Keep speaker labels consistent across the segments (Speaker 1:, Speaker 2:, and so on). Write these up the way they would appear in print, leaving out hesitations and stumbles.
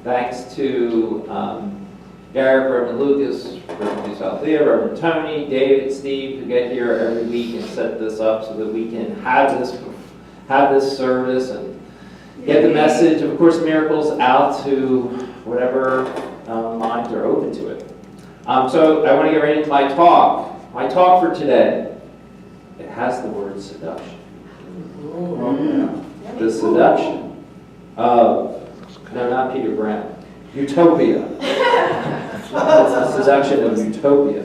Speaker 1: Thanks to Derek, Reverend Lucas, Reverend Utopia, Reverend Tony, David, Steve, who get here every week and set this up so that we can have this service and get the message of Course in Miracles out to whatever minds are open to it. So I want to get right into my talk. My talk for today, it has the word seduction. The seduction of, no, not Peter Brown, Utopia. It's the seduction of Utopia.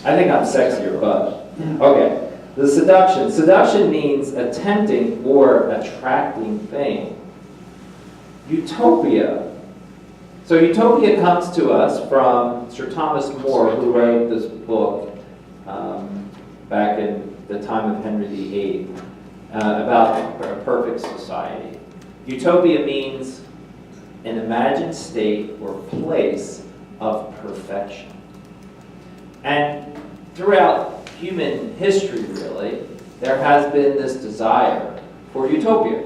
Speaker 1: I think I'm sexier, but okay. The seduction. Seduction means attempting or attracting fame. Utopia. So Utopia comes to us from Sir Thomas More, who wrote this book back in the time of Henry VIII about a perfect society. Utopia means an imagined state or place of perfection. And throughout human history, really, there has been this desire for utopia,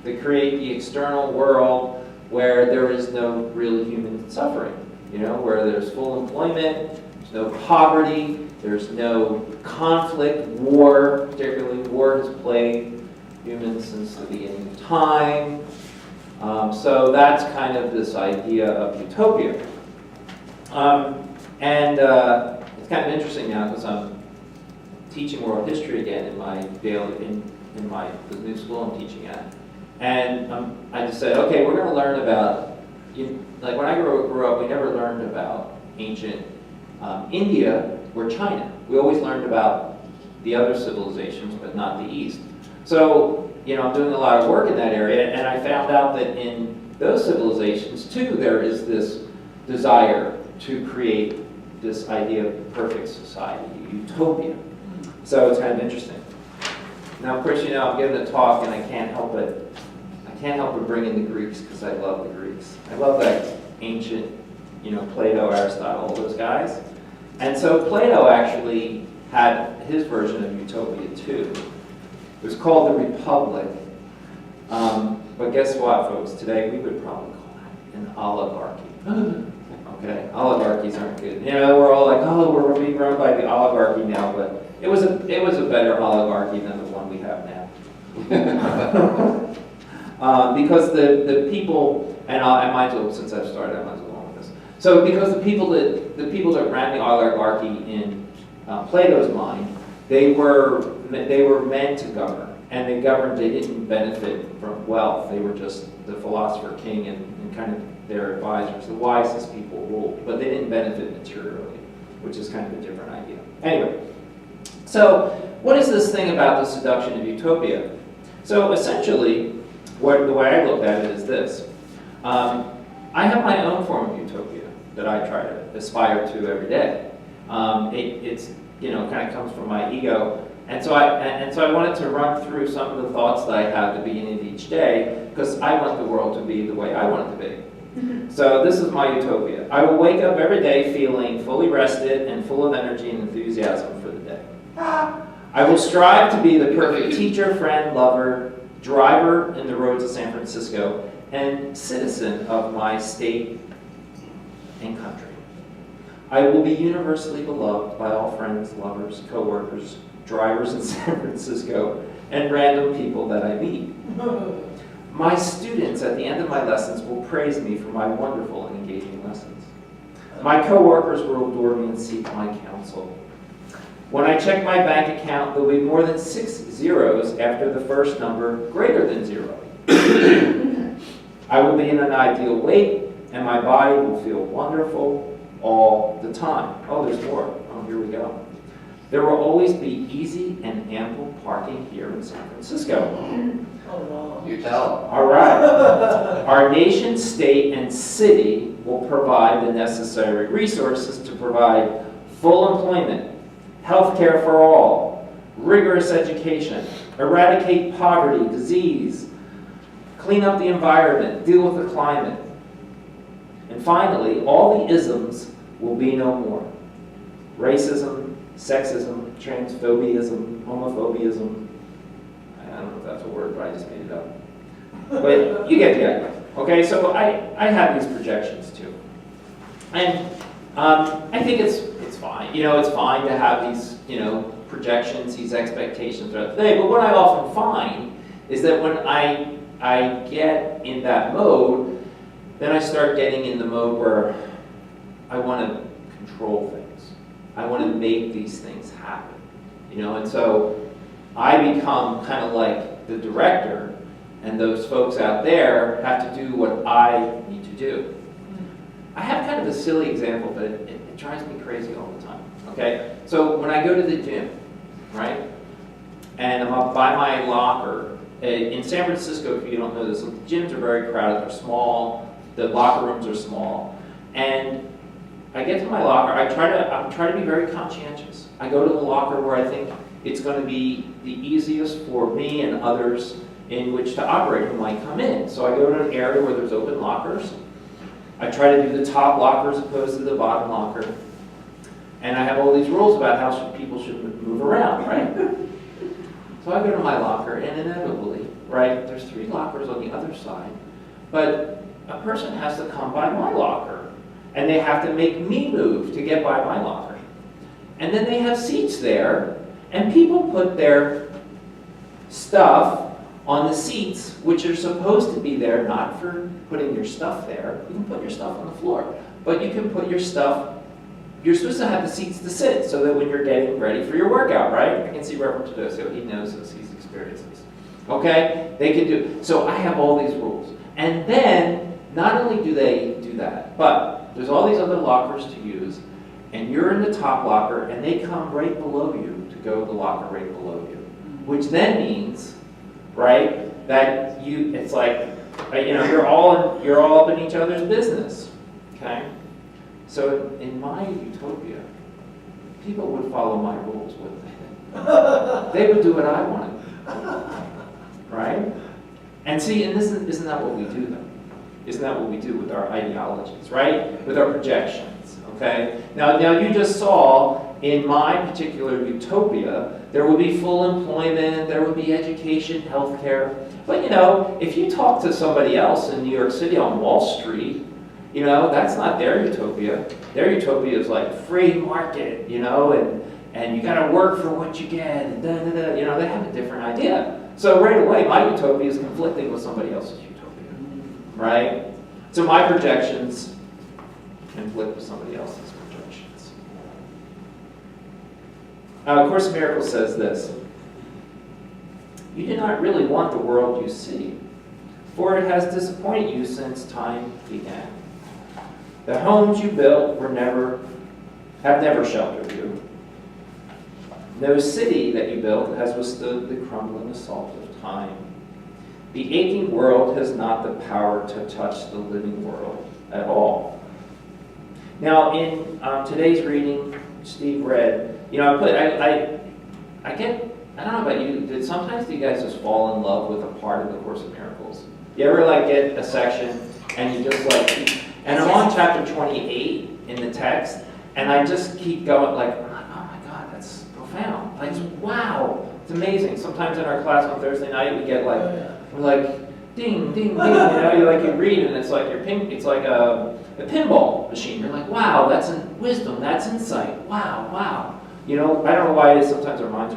Speaker 1: to create the external world where there is no real human suffering, where there's full employment, there's no poverty, there's no conflict, war. Particularly war has plagued humans since the beginning of time. So that's kind of this idea of utopia. It's kind of interesting now because I'm teaching world history again in my daily, the new school I'm teaching at. And I just said, okay, we're going to learn about, like when I grew up, we never learned about ancient India or China. We always learned about the other civilizations, but not the East. So, I'm doing a lot of work in that area, and I found out that in those civilizations, too, there is this desire to create this idea of perfect society, utopia. So it's kind of interesting. Now, of course, I'm giving a talk, and I can't help but bring in the Greeks because I love the Greeks. I love that ancient, Plato, Aristotle, all those guys. And so Plato actually had his version of utopia, too. It was called the Republic. But guess what, folks? Today we would probably call it an oligarchy. Okay, oligarchies aren't good. We're all like, oh, we're being run by the oligarchy now, but it was a better oligarchy than the one we have now. Because the people, and I might as well, since I've started, I might as well go on with this. So because the people that ran the oligarchy in Plato's mind, they were meant to govern, and they governed. They didn't benefit from wealth. They were just the philosopher king and kind of their advisors. The wisest people ruled, but they didn't benefit materially, which is kind of a different idea. Anyway, so what is this thing about the seduction of utopia? So essentially, the way I look at it is this. I have my own form of utopia that I try to aspire to every day. It's kind of comes from my ego. And so I wanted to run through some of the thoughts that I have at the beginning of each day, because I want the world to be the way I want it to be. So this is my utopia. I will wake up every day feeling fully rested and full of energy and enthusiasm for the day. I will strive to be the perfect teacher, friend, lover, driver in the roads of San Francisco, and citizen of my state and country. I will be universally beloved by all friends, lovers, co-workers, drivers in San Francisco, and random people that I meet. My students at the end of my lessons will praise me for my wonderful and engaging lessons. My co-workers will adore me and seek my counsel. When I check my bank account, there will be more than 6 zeros after the first number greater than 0. I will be in an ideal weight, and my body will feel wonderful all the time. Oh, there's more. Oh, here we go. There will always be easy and ample parking here in San Francisco.
Speaker 2: Oh, no.
Speaker 3: You tell.
Speaker 1: All right. Our nation, state, and city will provide the necessary resources to provide full employment, health care for all, rigorous education, eradicate poverty, disease, clean up the environment, deal with the climate. And finally, all the isms will be no more. Racism, sexism, transphobiaism, homophobiaism. I don't know if that's a word, but I just made it up. But you get the idea. Okay, so I have these projections too. And I think it's fine. It's fine to have these, projections, these expectations throughout the day. But what I often find is that when I get in that mode, then I start getting in the mode where I want to control things. I want to make these things happen. And so I become kind of like the director, and those folks out there have to do what I need to do. I have kind of a silly example, but it drives me crazy all the time. Okay? So when I go to the gym, right, and I'm up by my locker, in San Francisco, if you don't know this, the gyms are very crowded, they're small, the locker rooms are small, and I get to my locker, I try to be very conscientious. I go to the locker where I think it's going to be the easiest for me and others in which to operate who might come in. So I go to an area where there's open lockers. I try to do the top locker as opposed to the bottom locker. And I have all these rules about how people should move around, right? So I go to my locker, and inevitably, right, there's 3 lockers on the other side, but a person has to come by my locker, and they have to make me move to get by my locker. And then they have seats there, and people put their stuff on the seats, which are supposed to be there not for putting your stuff there. You can put your stuff on the floor, but you can put your stuff, you're supposed to have the seats to sit so that when you're getting ready for your workout, right? I can see Robert to do, so he knows this, he's experienced this. Okay? They can do, so I have all these rules. And then, not only do they do that, but there's all these other lockers to use, and you're in the top locker, and they come right below you to go to the locker right below you. Which then means, right, that it's like, you're all up in each other's business, okay? So in my utopia, people would follow my rules, wouldn't they? They would do what I wanted, right? And see, and isn't that what we do though? Isn't that what we do with our ideologies, right? With our projections, okay? Now you just saw in my particular utopia, there would be full employment, there would be education, healthcare. But if you talk to somebody else in New York City on Wall Street, that's not their utopia. Their utopia is like free market, and you got to work for what you get, and they have a different idea. So right away, my utopia is conflicting with somebody else's utopia, right? So my projections conflict with somebody else's projections. Course in Miracles says this: you do not really want the world you see, for it has disappointed you since time began. The homes you built have never sheltered you. No city that you built has withstood the crumbling assault of time. The aching world has not the power to touch the living world at all. Now, in today's reading, Steve read, I don't know about you, sometimes do you guys just fall in love with a part of the Course in Miracles? You ever get a section and you just and I'm on chapter 28 in the text, and I just keep going oh my God, that's profound. Wow, it's amazing. Sometimes in our class on Thursday night, we get we're ding, ding, ding, you read, and it's like it's like a pinball machine. You're like, wow, that's wisdom, that's insight. Wow. I don't know why it is. Sometimes our minds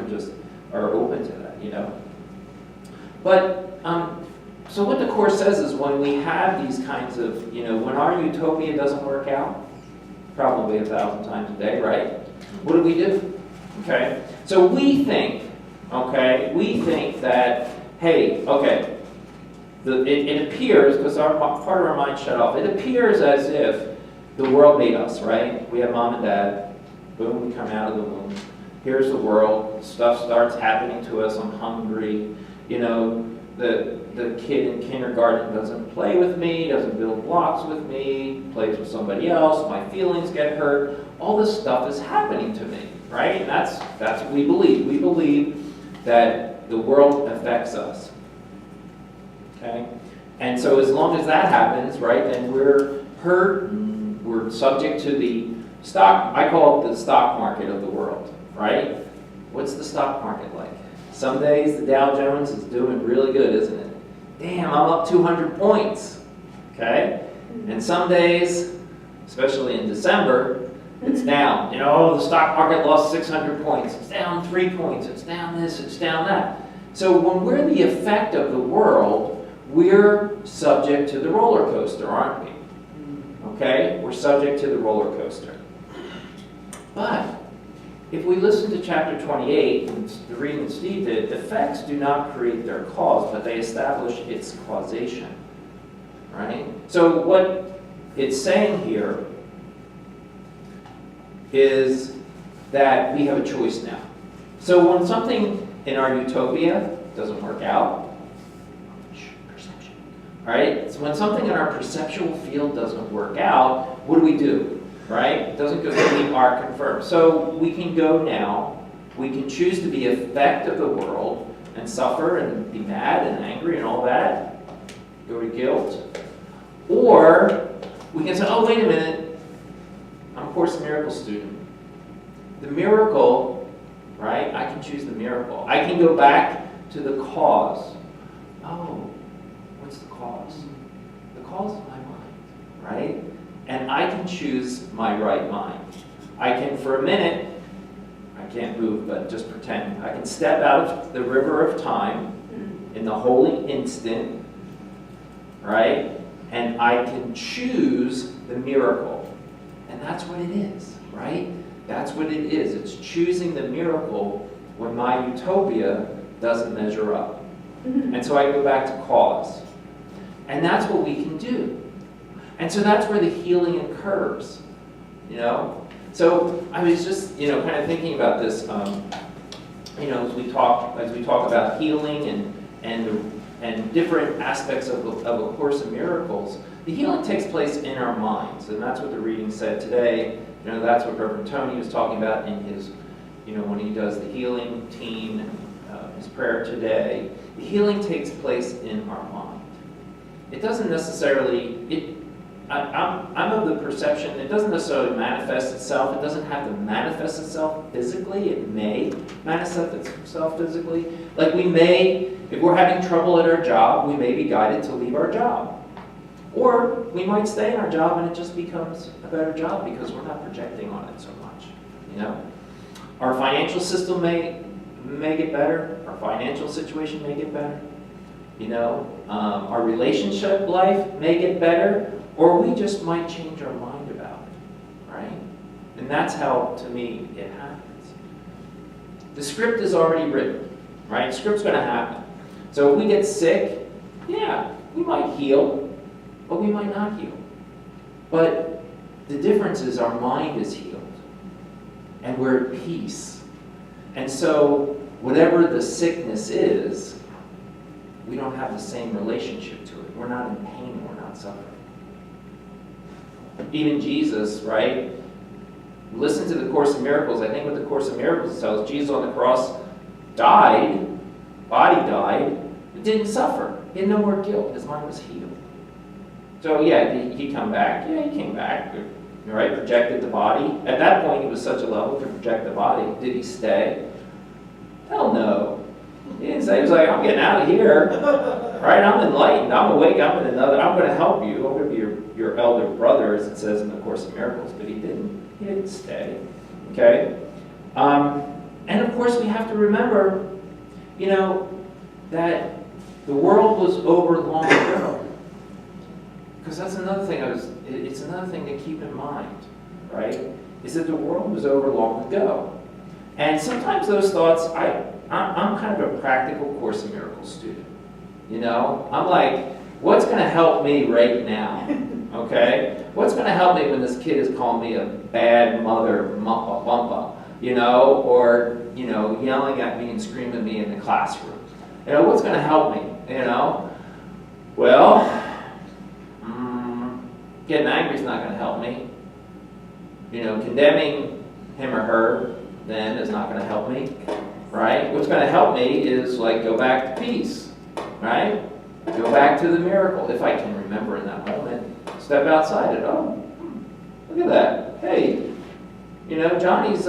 Speaker 1: are open to that, But so what the Course says is when we have these kinds of, when our utopia doesn't work out, probably 1,000 times a day, right? What do? Okay, so we think that, hey, okay, it appears, because part of our mind shut off, it appears as if the world made us, right? We have mom and dad, boom, we come out of the womb. Here's the world, stuff starts happening to us, I'm hungry, the kid in kindergarten doesn't play with me, doesn't build blocks with me, plays with somebody else, my feelings get hurt, all this stuff is happening to me, right? And that's what we believe. We believe that the world affects us, okay? And so as long as that happens, right, then we're hurt, we're subject to the stock, I call it the stock market of the world, right? What's the stock market like? Some days the Dow Jones is doing really good, isn't it? Damn, I'm up 200 points. okay? And some days, especially in December, it's down. You know, oh, the stock market lost 600 points. It's down 3 points. It's down this, it's down that. So when we're the effect of the world, we're subject to the roller coaster, aren't we? Okay? We're subject to the roller coaster. But if we listen to chapter 28, and the reading that Steve did, effects do not create their cause, but they establish its causation. Right? So what it's saying here is that we have a choice now. So when something in our utopia doesn't work out, perception. Right? So when something in our perceptual field doesn't work out, what do? Right? It doesn't go to meet our confirm. So we can go now, we can choose to be effect of the world and suffer and be mad and angry and all that, go to guilt. Or we can say, oh, wait a minute, I'm a Course in Miracles student. The miracle, right? I can choose the miracle. I can go back to the cause. Oh, what's the cause? The cause is my mind, right? And I can choose my right mind. I can, for a minute, I can't move, but just pretend. I can step out of the river of time in the holy instant, right? And I can choose the miracle. And that's what it is, right? That's what it is. It's choosing the miracle when my utopia doesn't measure up. And so I go back to cause. And that's what we can do. And so that's where the healing occurs, you know? So I was just, kind of thinking about this, as we talk about healing and different aspects of a Course in Miracles. The healing takes place in our minds, and that's what the reading said today. That's what Reverend Tony was talking about in his, when he does the healing team and his prayer today. The healing takes place in our mind. It doesn't necessarily, I'm of the perception it doesn't necessarily manifest itself. It doesn't have to manifest itself physically. It may manifest itself physically. Like we may, if we're having trouble at our job, we may be guided to leave our job. Or we might stay in our job and it just becomes a better job because we're not projecting on it so much. Our financial system may get better. Our financial situation may get better. Our relationship life may get better. Or we just might change our mind about it, right? And that's how, to me, it happens. The script is already written, right? The script's going to happen. So if we get sick, yeah, we might heal, but we might not heal. But the difference is our mind is healed, and we're at peace. And so whatever the sickness is, we don't have the same relationship to it. We're not in pain, we're not suffering. Even Jesus, right? Listen to the Course in Miracles. I think what the Course in Miracles tells, Jesus on the cross died, body died, but didn't suffer. He had no more guilt. His mind was healed. So yeah, did he come back? Yeah, he came back, right? Projected the body. At that point, he was such a level to project the body. Did he stay? Hell no. He didn't say, he was like, I'm getting out of here, right? I'm enlightened, I'm awake, I'm going to help you. I'm going to be your elder brother, as it says in the Course in Miracles, but he didn't stay, okay? And of course, we have to remember, that the world was over long ago. Because that's another thing it's another thing to keep in mind, right? Is that the world was over long ago. And sometimes those thoughts, I'm kind of a practical Course in Miracles student. I'm like, what's going to help me right now? Okay? What's going to help me when this kid is calling me a bad mother, mumpa, bumpa, or, yelling at me and screaming at me in the classroom? What's going to help me? Well, getting angry is not going to help me. Condemning him or her then is not going to help me. Right? What's going to help me is go back to peace, right? Go back to the miracle, if I can remember in that moment. Step outside it. Oh, look at that. Hey, Johnny's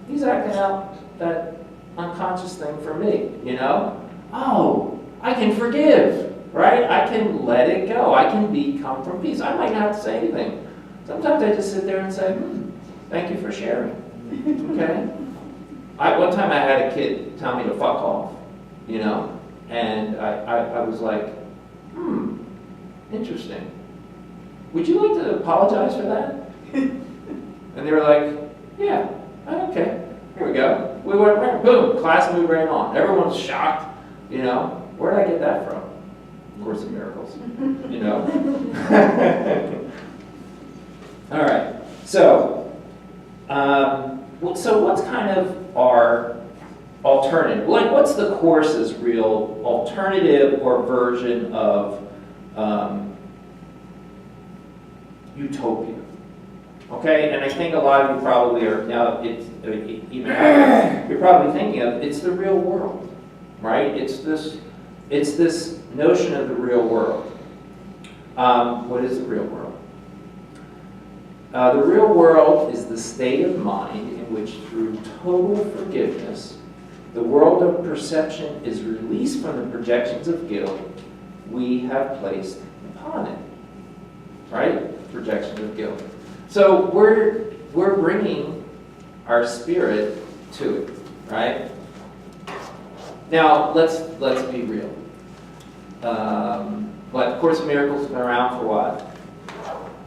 Speaker 1: he's acting out that unconscious thing for me. Oh, I can forgive. right? I can let it go. I can come from peace. I might not have to say anything. Sometimes I just sit there and say, thank you for sharing, okay? One time I had a kid tell me to fuck off, and I was like, interesting. Would you like to apologize for that? And they were like, yeah, okay, here we go. We went right, boom, class moved right on. Everyone's shocked, where did I get that from? Of Course in Miracles, All right, so what's kind of our alternative? Like, what's the Course's real alternative or version of Utopia? Okay, and I think a lot of you probably are now. You're probably thinking of it's the real world, right? It's this notion of the real world. What is the real world? The real world is the state of mind in which, through total forgiveness, the world of perception is released from the projections of guilt we have placed upon it. Right? Projections of guilt. So we're bringing our spirit to it, right? Now let's be real. But Course in Miracles has been around for what?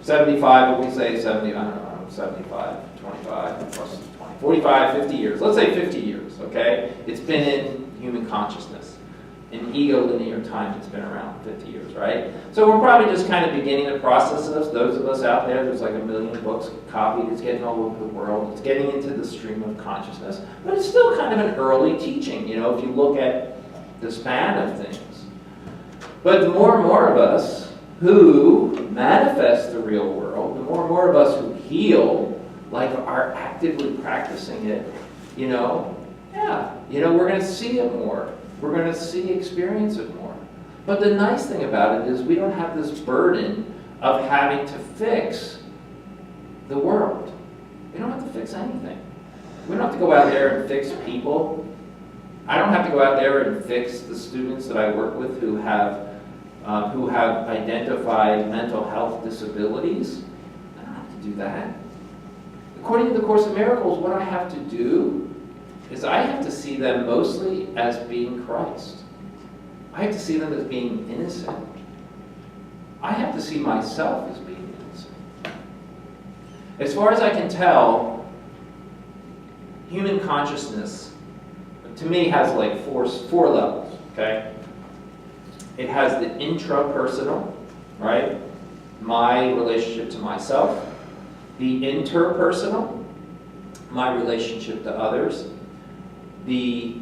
Speaker 1: 75, what we say 70, I don't know, 75, 25, plus 20, 45, 50 years. Let's say 50 years, okay? It's been in human consciousness. In ego-linear time, it's been around 50 years, right? So we're probably just kind of beginning the process of this. Those of us out there, there's like 1 million books copied. It's getting all over the world. It's getting into the stream of consciousness. But it's still kind of an early teaching, if you look at the span of things. But the more and more of us who manifest the real world, the more and more of us who heal, like are actively practicing it, we're going to see it more. We're going to experience it more. But the nice thing about it is we don't have this burden of having to fix the world. We don't have to fix anything. We don't have to go out there and fix people. I don't have to go out there and fix the students that I work with who have identified mental health disabilities. I don't have to do that. According to the Course in Miracles, what I have to do is I have to see them mostly as being Christ. I have to see them as being innocent. I have to see myself as being innocent. As far as I can tell, human consciousness, to me, has like four levels, okay? It has the intrapersonal, right? My relationship to myself. The interpersonal, my relationship to others. The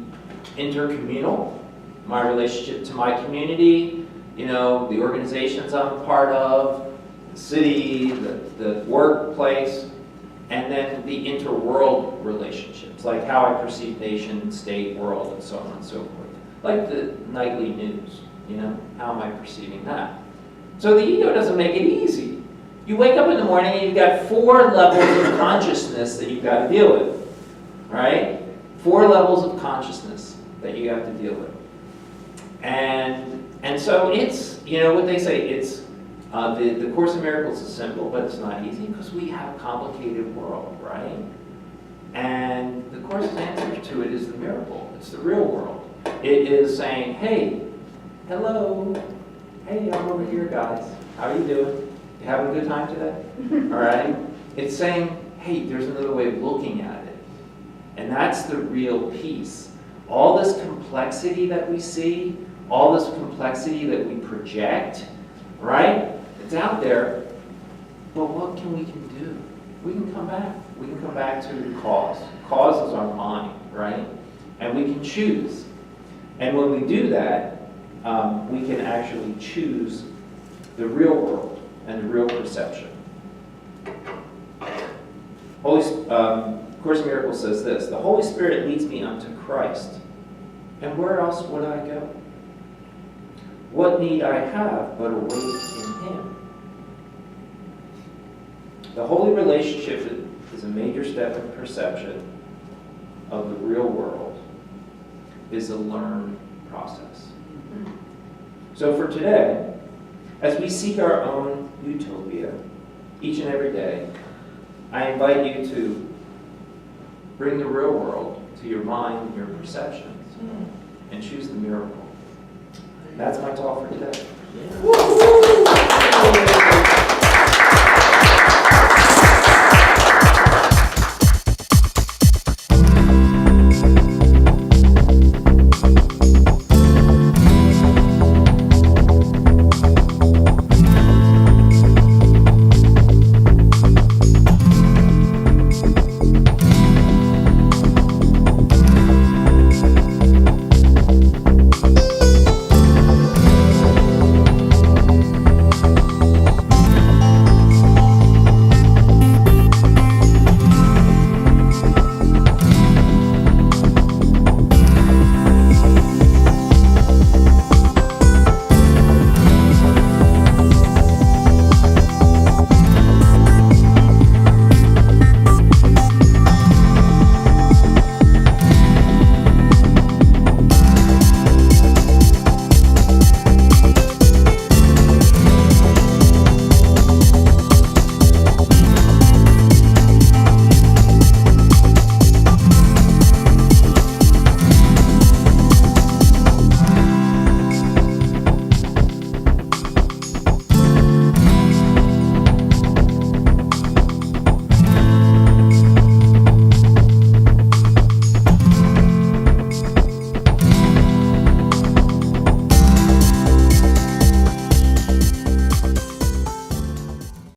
Speaker 1: intercommunal, my relationship to my community, the organizations I'm a part of, the city, the workplace, and then the interworld relationships, like how I perceive nation, state, world, and so on and so forth. Like the nightly news, how am I perceiving that? So the ego doesn't make it easy. You wake up in the morning and you've got 4 levels of consciousness that you've got to deal with, right? 4 levels of consciousness that you have to deal with. And so it's, what they say, it's, the Course in Miracles is simple, but it's not easy because we have a complicated world, right? And the Course's answer to it is the miracle. It's the real world. It is saying, hey, hello, hey, I'm over here, guys. How are you doing? You having a good time today? All right? It's saying, hey, there's another way of looking at it. And that's the real peace. All this complexity that we see, all this complexity that we project, right? It's out there, but what can we do? We can come back. We can come back to the cause. Cause is our mind, right? And we can choose. And when we do that, we can actually choose the real world and the real perception. Course in Miracles says this: the Holy Spirit leads me unto Christ. And where else would I go? What need I have but await in Him? The holy relationship is a major step in perception of the real world, is a learned process. So for today, as we seek our own utopia each and every day, I invite you to bring the real world to your mind and your perceptions and choose the miracle. That's my talk for today.